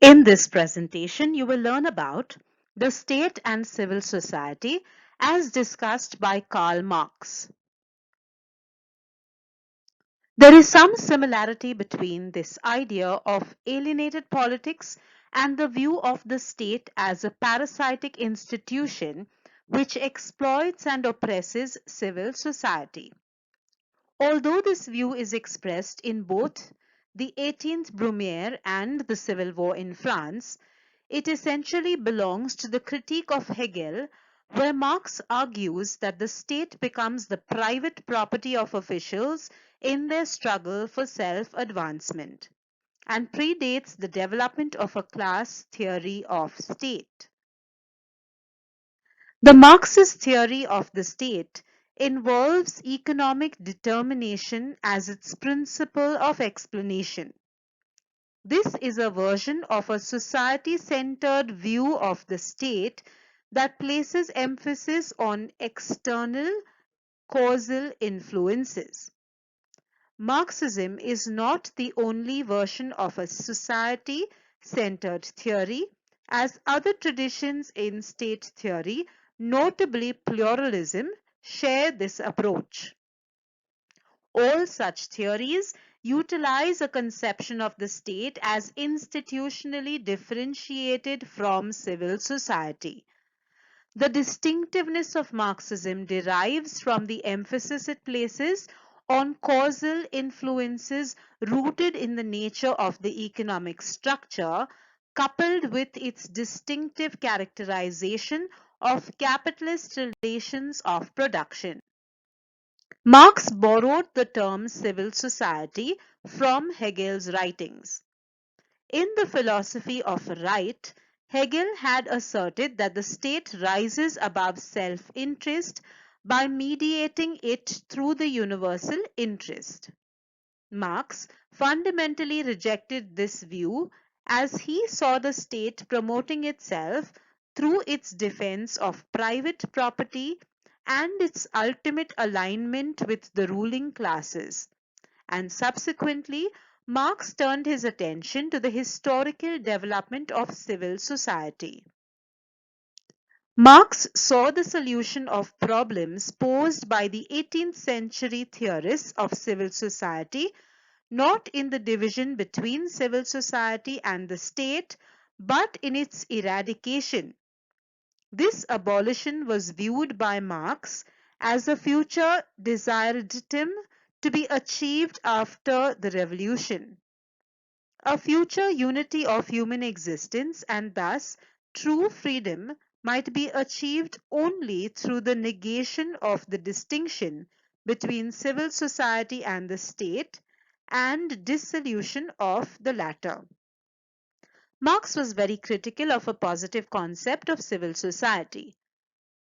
In this presentation, you will learn about the state and civil society as discussed by Karl Marx. There is some similarity between this idea of alienated politics and the view of the state as a parasitic institution which exploits and oppresses civil society. Although this view is expressed in both the 18th Brumaire and the Civil War in France, it essentially belongs to the critique of Hegel, where Marx argues that the state becomes the private property of officials in their struggle for self-advancement, and predates the development of a class theory of state. The Marxist theory of the state involves economic determination as its principle of explanation. This is a version of a society-centered view of the state that places emphasis on external causal influences. Marxism is not the only version of a society-centered theory, as other traditions in state theory, notably pluralism, share this approach. All such theories utilize a conception of the state as institutionally differentiated from civil society. The distinctiveness of Marxism derives from the emphasis it places on causal influences rooted in the nature of the economic structure, coupled with its distinctive characterization of capitalist relations of production. Marx borrowed the term civil society from Hegel's writings. In the philosophy of right, Hegel had asserted that the state rises above self-interest by mediating it through the universal interest. Marx fundamentally rejected this view as he saw the state promoting itself through its defense of private property and its ultimate alignment with the ruling classes, and subsequently Marx turned his attention to the historical development of civil society. Marx saw the solution of problems posed by the 18th century theorists of civil society not in the division between civil society and the state, but in its eradication. This abolition was viewed by Marx as a future desideratum to be achieved after the revolution, a future unity of human existence, and thus true freedom might be achieved only through the negation of the distinction between civil society and the state and dissolution of the latter. Marx was very critical of a positive concept of civil society.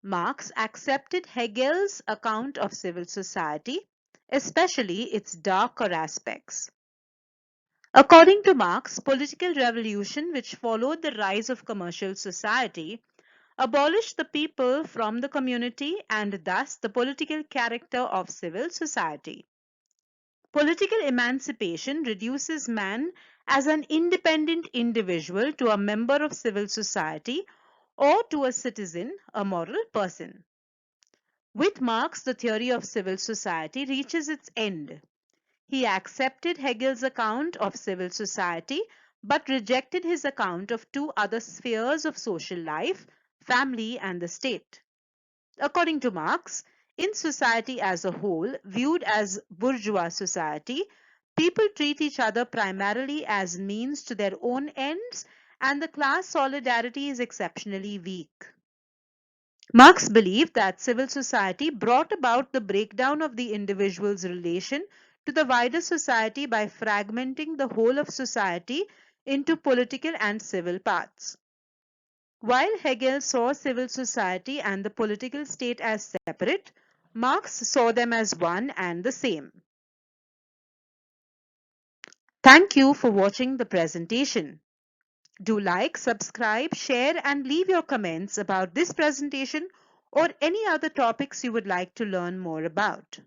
Marx accepted Hegel's account of civil society, especially its darker aspects. According to Marx, political revolution which followed the rise of commercial society abolished the people from the community and thus the political character of civil society. Political emancipation reduces man as an independent individual to a member of civil society or to a citizen, a moral person. With Marx, the theory of civil society reaches its end. He accepted Hegel's account of civil society but rejected his account of two other spheres of social life, family and the state. According to Marx, in society as a whole, viewed as bourgeois society, people treat each other primarily as means to their own ends, and the class solidarity is exceptionally weak. Marx believed that civil society brought about the breakdown of the individual's relation to the wider society by fragmenting the whole of society into political and civil parts. While Hegel saw civil society and the political state as separate, Marx saw them as one and the same. Thank you for watching the presentation. Do like, subscribe, share and leave your comments about this presentation or any other topics you would like to learn more about.